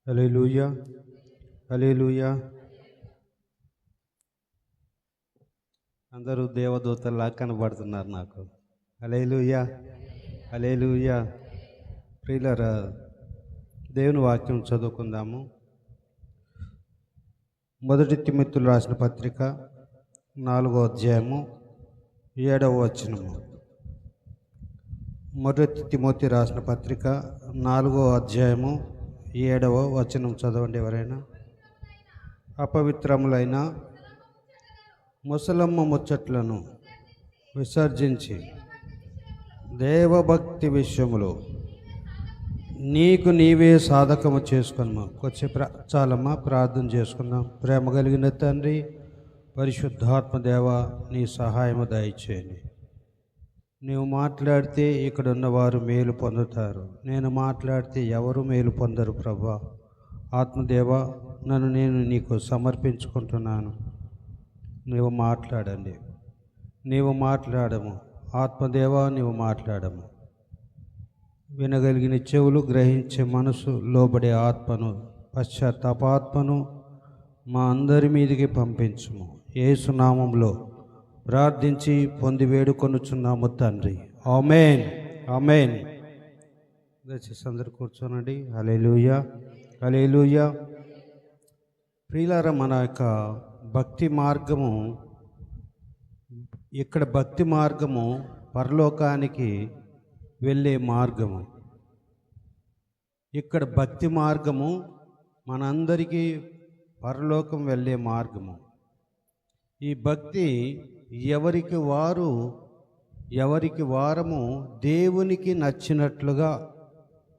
హల్లెలూయా, హల్లెలూయా. అందరూ దేవదూతల్లా కనబడుతున్నారు నాకు. హల్లెలూయా, హల్లెలూయా. ప్రియులారా, దేవుని వాక్యం చదువుకుందాము. మొదటి తిమోతికి రాసిన పత్రిక 4వ అధ్యాయము 7వ వచనము. మొదటి తిమోతి రాసిన పత్రిక 4వ అధ్యాయము 7వ వచనం చదవండి ఎవరైనా. అపవిత్రములైన ముసలమ్మ ముచ్చట్లను విసర్జించి దేవభక్తి విషయములో నీకు నీవే సాధకము చేసుకున్నాము. కొంచెం చాలమ్మా, ప్రార్థన చేసుకుందాం. ప్రేమ కలిగిన తండ్రి, పరిశుద్ధాత్మ దేవ, నీ సహాయము దయచేయండి. నీవు మాట్లాడితే ఇక్కడ ఉన్నవారు మేలు పొందుతారు, నేను మాట్లాడితే ఎవరు మేలు పొందరు. ప్రభా ఆత్మదేవ, నేను నీకు సమర్పించుకుంటున్నాను. నీవు మాట్లాడండి, నీవు మాట్లాడము. ఆత్మదేవ, నీవు మాట్లాడము. వినగలిగిన చెవులు, గ్రహించే మనసు, లోబడే ఆత్మను, పశ్చాత్తాపాత్మను మా అందరి మీదికి పంపించుము. యేసు నామములో ప్రార్థించి పొంది వేడుకొనుచున్నాము తండ్రి. ఆమేన్, ఆమేన్. దయచేసి అందరు కూర్చోనండి. హల్లెలూయా, హల్లెలూయా. ప్రియులారా, మన యొక్క భక్తి మార్గము, ఇక్కడ భక్తి మార్గము పరలోకానికి వెళ్ళే మార్గము. ఇక్కడ భక్తి మార్గము మనందరికీ పరలోకం వెళ్ళే మార్గము. ఈ భక్తి ఎవరికి వారము దేవునికి నచ్చినట్లుగా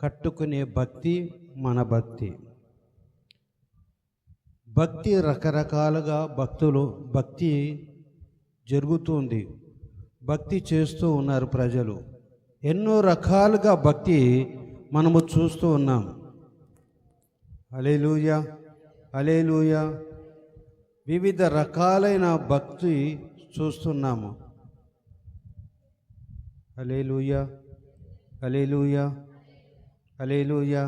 కట్టుకునే భక్తి మన భక్తి. భక్తి రకరకాలుగా భక్తి జరుగుతుంది, భక్తి చేస్తూ ఉన్నారు ప్రజలు. ఎన్నో రకాలుగా భక్తి మనము చూస్తూ ఉన్నాం. హల్లెలూయా, హల్లెలూయా. వివిధ రకాలైన భక్తి చూస్తున్నాము. హల్లెలూయా, హల్లెలూయా, హల్లెలూయా.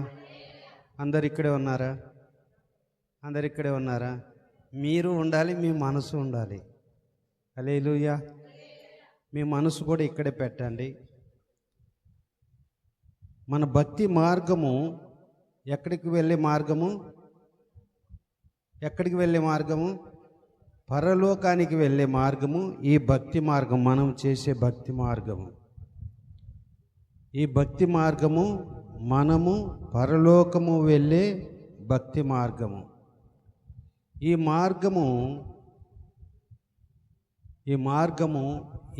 అందరు ఇక్కడే ఉన్నారా? అందరు ఇక్కడే ఉన్నారా? మీరు ఉండాలి, మీ మనసు ఉండాలి. హల్లెలూయా. మీ మనసు కూడా ఇక్కడే పెట్టండి. మన భక్తి మార్గము ఎక్కడికి వెళ్ళే మార్గము? ఎక్కడికి వెళ్ళే మార్గము? పరలోకానికి వెళ్ళే మార్గము ఈ భక్తి మార్గం. మనం చేసే భక్తి మార్గము, ఈ భక్తి మార్గము మనము పరలోకము వెళ్ళే భక్తి మార్గము. ఈ మార్గము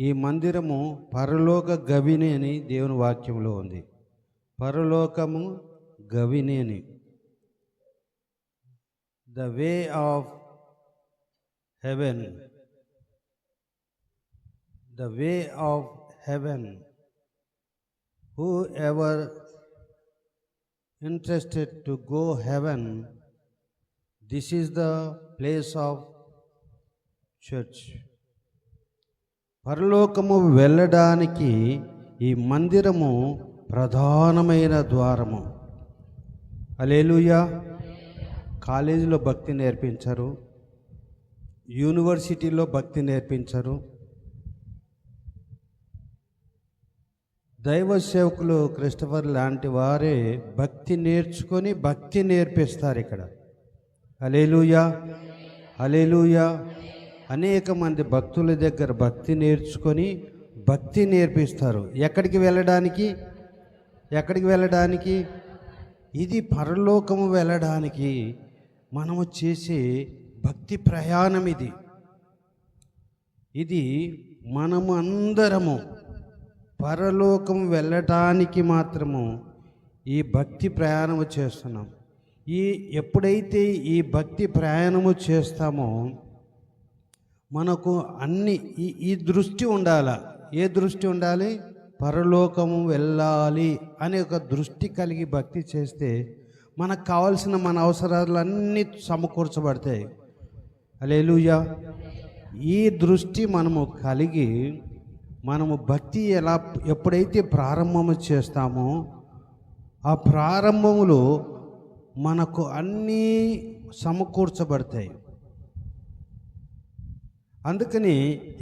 ఈ మందిరము పరలోక గవిని అని దేవుని వాక్యంలో ఉంది. పరలోకము గవిని అని. The way of heaven, the way of heaven. Whoever interested to go heaven, this is the place of church. పరలోకము వెళ్ళడానికి ఈ మందిరము ప్రధానమైన ద్వారము. హల్లెలూయా. కాలేజీలో భక్తి నేర్పించరు, యూనివర్సిటీలో భక్తి నేర్పించరు. దైవ సేవకులు క్రిస్టఫర్ లాంటి వారే భక్తి నేర్చుకొని భక్తి నేర్పిస్తారు ఇక్కడ. హల్లెలూయా, హల్లెలూయా. అనేక మంది భక్తుల దగ్గర భక్తి నేర్చుకొని భక్తి నేర్పిస్తారు. ఎక్కడికి వెళ్ళడానికి? ఇది పరలోకము వెళ్ళడానికి మనము చేసే భక్తి ప్రయాణం. ఇది మనము అందరము పరలోకం వెళ్ళటానికి మాత్రము ఈ భక్తి ప్రయాణము చేస్తున్నాం. ఎప్పుడైతే ఈ భక్తి ప్రయాణము చేస్తామో మనకు ఈ దృష్టి ఉండాలా. ఏ దృష్టి ఉండాలి? పరలోకము వెళ్ళాలి అనే ఒక దృష్టి కలిగి భక్తి చేస్తే మనకు కావాల్సిన మన అవసరాలన్నీ సమకూర్చబడతాయి. హల్లెలూయా. ఈ దృష్టి మనము కలిగి మనము భక్తి ఎప్పుడైతే ప్రారంభము చేస్తామో ఆ ప్రారంభములో మనకు అన్నీ సమకూర్చబడతాయి. అందుకని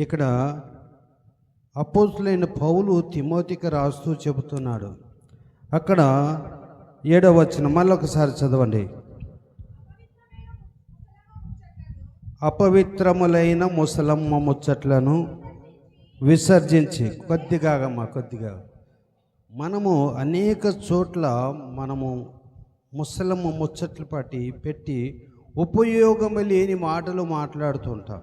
ఇక్కడ అపోస్తులైన పౌలు తిమోతికి రాస్తూ చెబుతున్నాడు. అక్కడ 7వ వచనం మళ్ళొకసారి చదవండి. అపవిత్రములైన ముసలమ్మ ముచ్చట్లను విసర్జించి, కొద్దిగా మనము అనేక చోట్ల మనము ముసలమ్మ ముచ్చట్లు పెట్టి ఉపయోగము లేని మాటలు మాట్లాడుతుంటాం.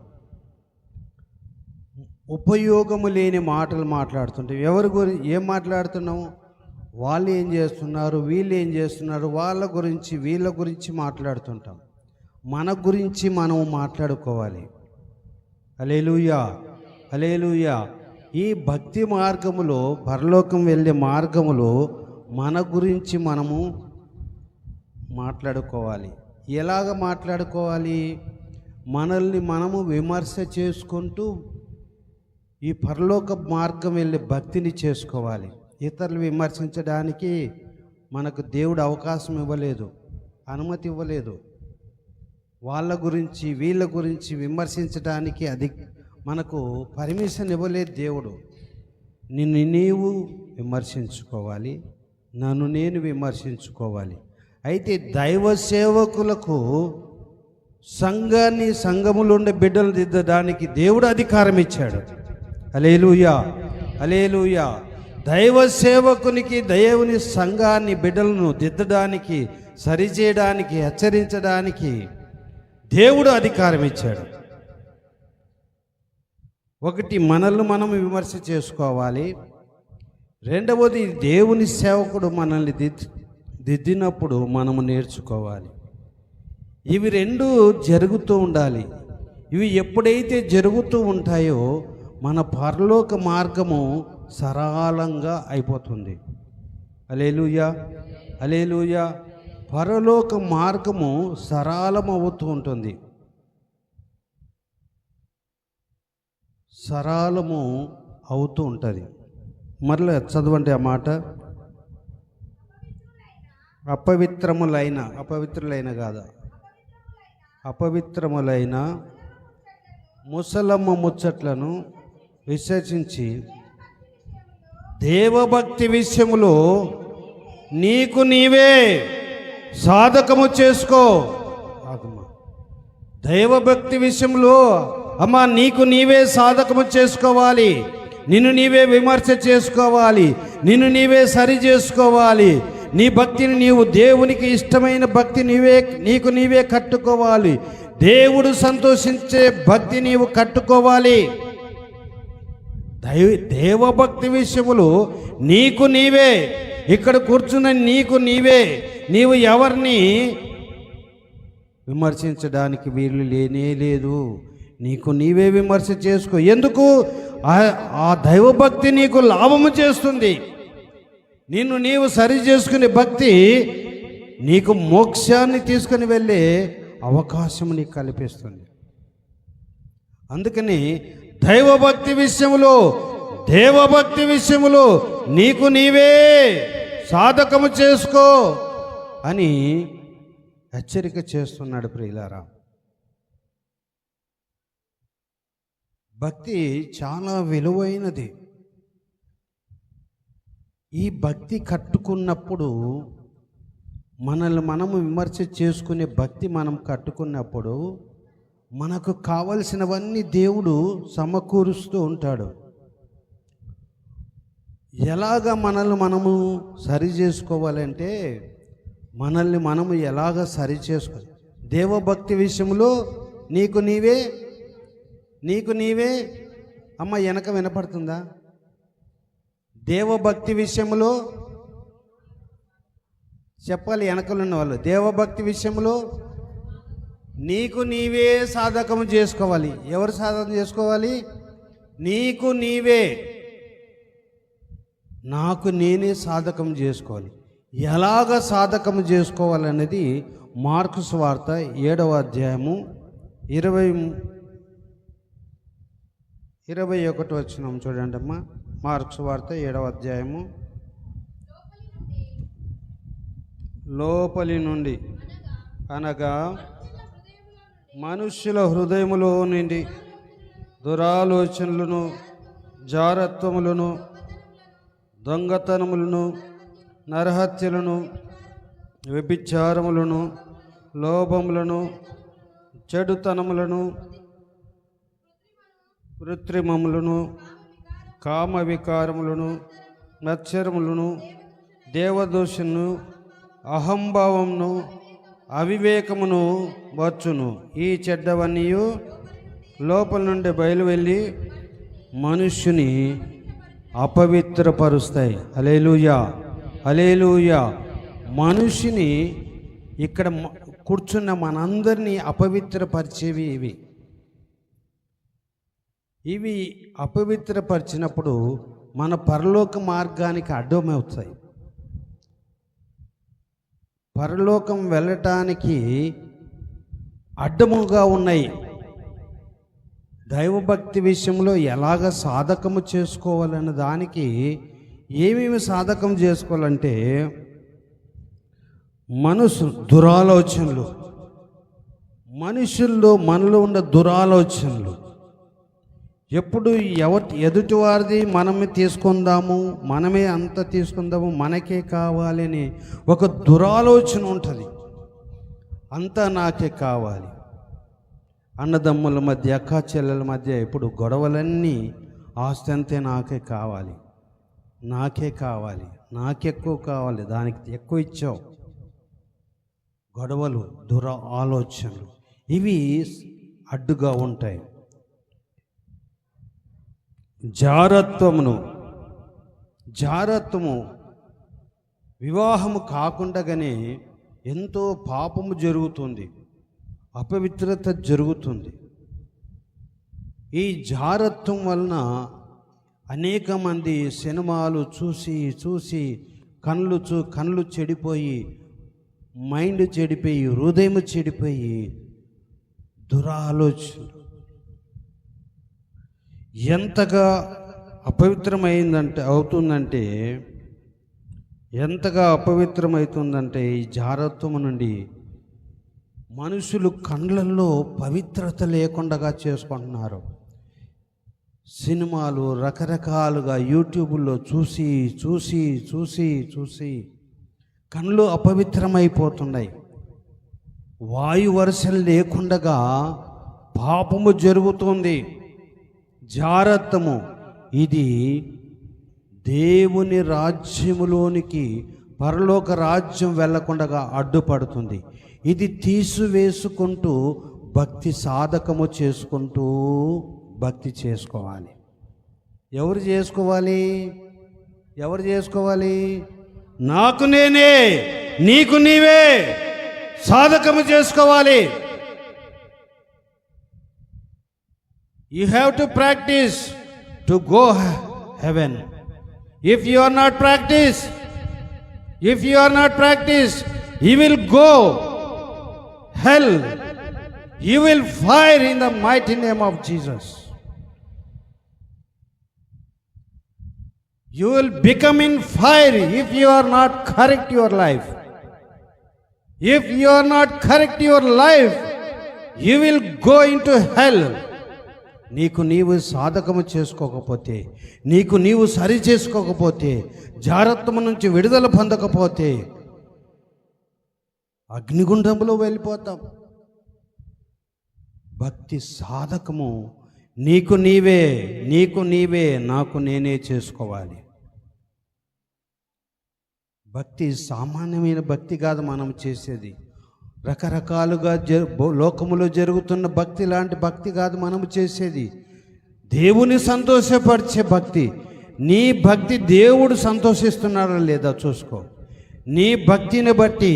ఉపయోగము లేని మాటలు మాట్లాడుతుంటాం. ఎవరి గురించి ఏం మాట్లాడుతున్నాము? వాళ్ళు ఏం చేస్తున్నారు, వీళ్ళు ఏం చేస్తున్నారు, వాళ్ళ గురించి వీళ్ళ గురించి మాట్లాడుతుంటాం. మన గురించి మనం మాట్లాడుకోవాలి. హల్లెలూయా, హల్లెలూయా. ఈ భక్తి మార్గములో, పరలోకం వెళ్ళే మార్గములో మన గురించి మనము మాట్లాడుకోవాలి. ఎలాగ మాట్లాడుకోవాలి? మనల్ని మనము విమర్శ చేసుకుంటూ ఈ పరలోక మార్గం వెళ్ళే భక్తిని చేసుకోవాలి. ఇతరులు విమర్శించడానికి మనకు దేవుడు అవకాశం ఇవ్వలేదు, అనుమతి ఇవ్వలేదు. వాళ్ళ గురించి వీళ్ళ గురించి విమర్శించడానికి అది మనకు పర్మిషన్ ఇవ్వలేదు దేవుడు. నిన్ను నీవు విమర్శించుకోవాలి, నన్ను నేను విమర్శించుకోవాలి. అయితే దైవ సేవకులకు సంఘములో ఉండే బిడ్డలు దిద్దడానికి దేవుడు అధికారం ఇచ్చాడు. హల్లెలూయా, హల్లెలూయా. దైవ సేవకునికి దేవుని సంఘాన్ని, బిడ్డలను దిద్దడానికి, సరిచేయడానికి, హెచ్చరించడానికి దేవుడు అధికారం ఇచ్చాడు. ఒకటి, మనల్ని మనం విమర్శ చేసుకోవాలి. రెండవది, దేవుని సేవకుడు మనల్ని దిద్దినప్పుడు మనము నేర్చుకోవాలి. ఇవి రెండు జరుగుతూ ఉండాలి. ఇవి ఎప్పుడైతే జరుగుతూ ఉంటాయో మన పరలోక మార్గము సరళంగా అయిపోతుంది. హల్లెలూయా, హల్లెలూయా. పరలోక మార్గము సరళమవుతూ ఉంటుంది. సరళము అవుతూ ఉంటుంది. మరలా చదవండి ఆ మాట. అపవిత్రములైన ముసలమ్మ ముచ్చట్లను విసర్జించి దేవభక్తి విషయములో నీకు నీవే సాధకము చేసుకో. దైవభక్తి విషయంలో అమ్మా నీకు నీవే సాధకము చేసుకోవాలి. నిన్ను నీవే విమర్శ చేసుకోవాలి, నిన్ను నీవే సరి చేసుకోవాలి. నీ భక్తిని నీవు దేవునికి ఇష్టమైన భక్తి నీకు నీవే కట్టుకోవాలి. దేవుడు సంతోషించే భక్తి నీవు కట్టుకోవాలి. దేవభక్తి విషయములు నీకు నీవే, ఇక్కడ కూర్చున్న నీకు నీవే, నీవు ఎవరిని విమర్శించడానికి వీలు లేనే లేదు. నీకు నీవే విమర్శ చేసుకో. ఎందుకు? ఆ దైవభక్తి నీకు లాభము చేస్తుంది. నిన్ను నీవు సరి చేసుకునే భక్తి నీకు మోక్షాన్ని తీసుకుని వెళ్ళే అవకాశం నీకు కల్పిస్తుంది. అందుకని దైవభక్తి విషయములో, దేవభక్తి విషయములో నీకు నీవే సాధకము చేసుకో అని హెచ్చరిక చేస్తున్నాడు. ప్రియులారా, భక్తి చాలా విలువైనది. ఈ భక్తి కట్టుకున్నప్పుడు, మనల్ని మనము విమర్శ చేసుకునే భక్తి మనం కట్టుకున్నప్పుడు మనకు కావలసినవన్నీ దేవుడు సమకూరుస్తూ ఉంటాడు. ఎలాగ మనల్ని మనము సరి చేసుకోవాలంటే, మనల్ని మనము ఎలాగ సరి చేసుకోవాలి? దేవభక్తి విషయంలో నీకు నీవే అమ్మ వెనక వినపడుతుందా? దేవభక్తి విషయంలో చెప్పాలి వెనకలున్న వాళ్ళు. దేవభక్తి విషయంలో నీకు నీవే సాధకం చేసుకోవాలి. ఎవరు సాధకం చేసుకోవాలి? నీకు నీవే, నాకు నేనే సాధకం చేసుకోవాలి. ఎలాగ సాధకం చేసుకోవాలనేది మార్కు సువార్త 7వ అధ్యాయము 21 వచనం చూడండి అమ్మా. మార్కు సువార్త 7వ అధ్యాయము లోపలి నుండి అనగా మనుష్యుల హృదయములో నుండి దురాలోచనలను, జారత్వములను, దొంగతనములను, నరహత్యలను, వ్యభిచారములను, లోభములను, చెడుతనములను, కృత్రిమములను, కామ వికారములను, మత్సరములను, దేవదోషమును, అహంభావమును, అవివేకమును వచ్చును. ఈ చెడ్డవన్నీ లోపల నుండి బయలువెళ్ళి మనుష్యుని అపవిత్రపరుస్తాయి. హల్లెలూయా, హల్లెలూయా. మనుషుని ఇక్కడ కూర్చున్న మనందరినీ అపవిత్రపరిచేవి ఇవి అపవిత్రపరిచినప్పుడు మన పరలోక మార్గానికి అడ్డమవుతాయి. పరలోకం వెళ్ళటానికి అడ్డముగా ఉన్నాయి. దైవభక్తి విషయంలో ఎలాగ సాధకము చేసుకోవాలన్న దానికి ఏమేమి సాధకం చేసుకోవాలంటే మనసు దురాలోచనలు, మనుషుల్లో మనలో ఉన్న దురాలోచనలు, ఎప్పుడు ఎదుటివారిది మనమే తీసుకుందాము, మనమే అంత తీసుకుందాము, మనకే కావాలి అని ఒక దురాలోచన ఉంటుంది. అంతా నాకే కావాలి. అన్నదమ్ముల మధ్య, అక్క చెల్లెల మధ్య ఇప్పుడు గొడవలన్నీ ఆస్తి అంతే నాకే కావాలి, నాకే కావాలి, నాకెక్కువ కావాలి, దానికి ఎక్కువ ఇచ్చావు. గొడవలు, ఆలోచనలు ఇవి అడ్డుగా ఉంటాయి. జారత్వము వివాహము కాకుండానే ఎంతో పాపము జరుగుతుంది, అపవిత్రత జరుగుతుంది. ఈ జారత్వం వలన అనేక మంది సినిమాలు చూసి కళ్ళు చెడిపోయి, మైండ్ చెడిపోయి, హృదయం చెడిపోయి దురాలోచన ఎంతగా అపవిత్రమవుతుందంటే ఈ జారత్వము నుండి మనుషులు కండ్లల్లో పవిత్రత లేకుండా చేసుకుంటున్నారు. సినిమాలు రకరకాలుగా యూట్యూబ్లో చూసి కళ్ళు అపవిత్రమైపోతున్నాయి. వాయు వరుసలు లేకుండా పాపము జరుగుతుంది. జారత్వము ఇది దేవుని రాజ్యములోనికి, పరలోక రాజ్యం వెళ్ళకుండా అడ్డుపడుతుంది. ఇది తీసివేసుకుంటూ భక్తి సాధకము చేసుకుంటూ భక్తి చేసుకోవాలి. ఎవరు చేసుకోవాలి? నాకు నేనే, నీకు నీవే సాధకము చేసుకోవాలి. You have to practice to go heaven. If you are not practice, you will go hell. You will fire in the mighty name of Jesus. You will become in fire if you are not correct your life. If you are not correct your life, you will go into hell. నీకు నీవు సాధకము చేసుకోకపోతే, నీకు నీవు సరి చేసుకోకపోతే, జారత్వము నుంచి విడుదల పొందకపోతే అగ్నిగుండంలో వెళ్ళిపోతాం. భక్తి సాధకము నీకు నీవే నాకు నేనే చేసుకోవాలి. భక్తి సామాన్యమైన భక్తి కాదు మనం చేసేది. రకరకాలుగా లోకములో జరుగుతున్న భక్తి లాంటి భక్తి కాదు మనము చేసేది. దేవుని సంతోషపరిచే భక్తి. నీ భక్తి దేవుడు సంతోషిస్తున్నాడా లేదా చూసుకో. నీ భక్తిని బట్టి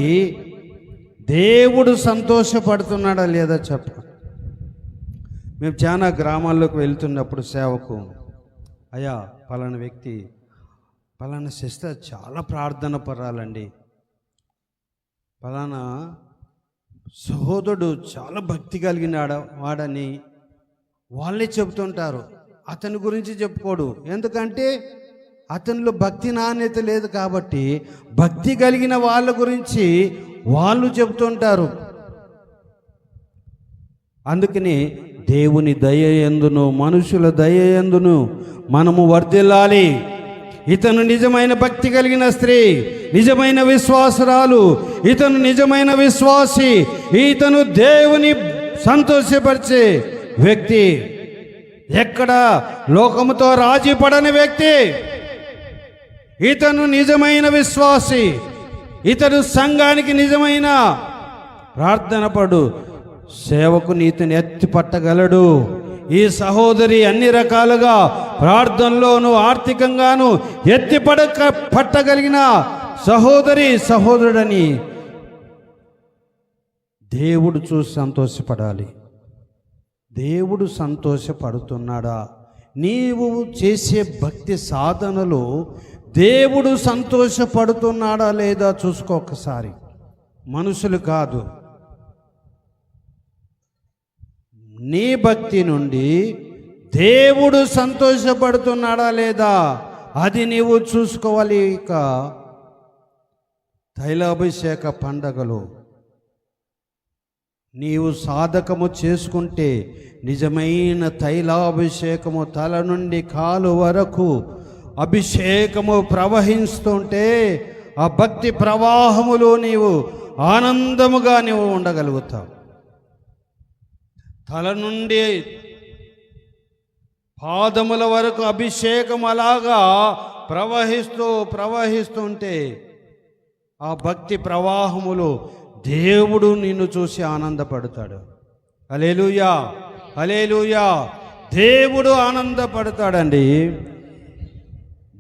దేవుడు సంతోషపడుతున్నాడా లేదా చెప్పు. మేము చాలా గ్రామాల్లోకి వెళ్తున్నప్పుడు సేవకు, అయ్యా పలానా వ్యక్తి, పలానా సిస్టర్ చాలా ప్రార్థన పరాలండి, పలానా సహోదరుడు చాలా భక్తి కలిగిన వాడని వాళ్ళే చెబుతుంటారు. అతని గురించి చెప్పుకోడు, ఎందుకంటే అతనిలో భక్తి నాణ్యత లేదు కాబట్టి భక్తి కలిగిన వాళ్ళ గురించి వాళ్ళు చెబుతుంటారు. అందుకని దేవుని దయయందును మనుషుల దయయందును మనము వర్ధిల్లాలి. ఇతను నిజమైన భక్తి కలిగిన స్త్రీ, నిజమైన విశ్వాసురాలు, ఇతను నిజమైన విశ్వాసి, ఇతను దేవుని సంతోషపరిచే వ్యక్తి, ఎక్కడ లోకముతో రాజీ పడని వ్యక్తి, ఇతను నిజమైన విశ్వాసి, ఇతడు సంఘానికి నిజమైన ప్రార్థన పడు సేవకుని ఇతను ఎత్తి పట్టగలడు. ఈ సహోదరి అన్ని రకాలుగా ప్రార్థనలోను ఆర్థికంగాను ఎత్తి పట్టగలిగిన సహోదరుడని దేవుడు చూసి సంతోషపడాలి. దేవుడు సంతోషపడుతున్నాడా? నీవు చేసే భక్తి సాధనలో దేవుడు సంతోషపడుతున్నాడా లేదా చూసుకో ఒకసారి. మనుషులు కాదు, నీ భక్తి నుండి దేవుడు సంతోషపడుతున్నాడా లేదా అది నీవు చూసుకోవాలి. ఇక తైలాభిషేక పండగలు నీవు సాధకము చేసుకుంటే నిజమైన తైలాభిషేకము తల నుండి కాలు వరకు అభిషేకము ప్రవహిస్తుంటే ఆ భక్తి ప్రవాహములో నీవు ఆనందముగా నీవు ఉండగలుగుతావు. తల నుండి పాదముల వరకు అభిషేకం అలాగా ప్రవహిస్తుంటే ఆ భక్తి ప్రవాహములో దేవుడు నిన్ను చూసి ఆనందపడతాడు. హల్లెలూయా, హల్లెలూయా. దేవుడు ఆనందపడతాడండి.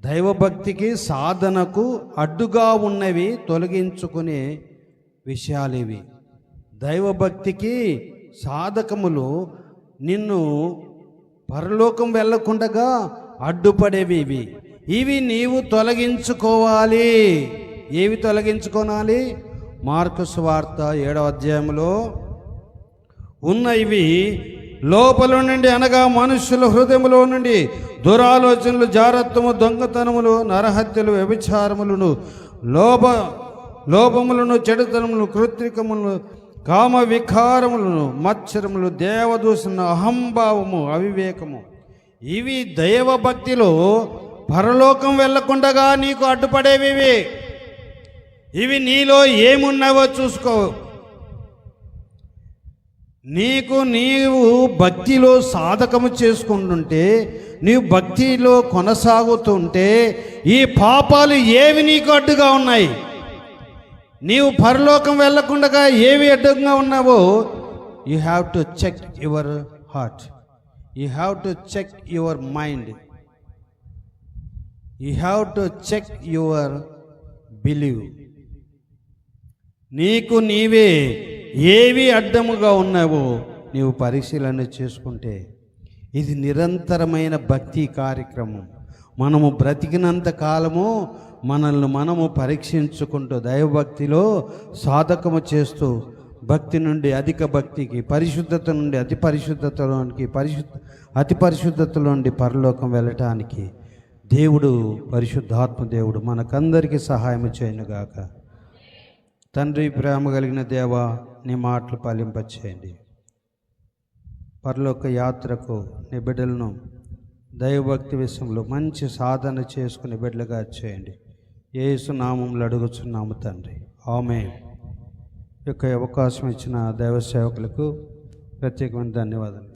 దైవభక్తికి సాధనకు అడ్డుగా ఉన్నవి తొలగించుకునే విషయాలు ఇవి. దైవభక్తికి సాధకములు నిన్ను పరలోకం వెళ్ళకుండగా అడ్డుపడేవి ఇవి నీవు తొలగించుకోవాలి. ఏవి తొలగించుకోవాలి? మార్కు సువార్త 7వ అధ్యాయంలో ఉన్న ఇవి లోపల నుండి, అనగా మనుషుల హృదయములో నుండి దురాలోచనలు, జారత్వము, దొంగతనములు, నరహత్యలు, వ్యభిచారములను, లోభములను, చెడుతనములు, కృత్రికములను, కామ వికారములను, మత్సరములు, దేవదూషణ, అహంభావము, అవివేకము, ఇవి దైవభక్తిలో పరలోకం వెళ్ళకుండగా నీకు అడ్డుపడేవి. ఇవి నీలో ఏమున్నావో చూసుకో. నీవు భక్తిలో సాధకము చేసుకుంటుంటే, నీవు భక్తిలో కొనసాగుతుంటే ఈ పాపాలు ఏవి నీకు అడ్డుగా ఉన్నాయి? నీవు పరలోకం వెళ్ళకుండా ఏవి అడ్డంగా ఉన్నావో you have to check your heart, you have to check your mind, you have to check your believe. నీకు నీవే ఏవి అడ్డముగా ఉన్నావో నీవు పరిశీలన చేసుకుంటే ఇది నిరంతరమైన భక్తి కార్యక్రమం. మనము బ్రతికినంత కాలము మనల్ని మనము పరీక్షించుకుంటూ దైవభక్తిలో సాధకము చేస్తూ భక్తి నుండి అధిక భక్తికి, పరిశుద్ధత నుండి అతి పరిశుద్ధతలోనికి, అతి పరిశుద్ధతలో నుండి పరలోకం వెళ్ళటానికి దేవుడు, పరిశుద్ధాత్మ దేవుడు మనకందరికీ సహాయం చేయనుగాక. తండ్రి, ప్రేమ కలిగిన దేవా, నీ మాటలు పాలింపచేయండి. పరలోక యాత్రకు నీ బిడ్డలను దైవభక్తి విషయంలో మంచి సాధన చేసుకుని బిడ్డలుగా చేయండి. యేసు నామములో అడుగుచున్నాము తండ్రి, ఆమేన్. ఈ యొక్క అవకాశం ఇచ్చిన దైవ సేవకులకు ప్రత్యేకమైన ధన్యవాదాలు.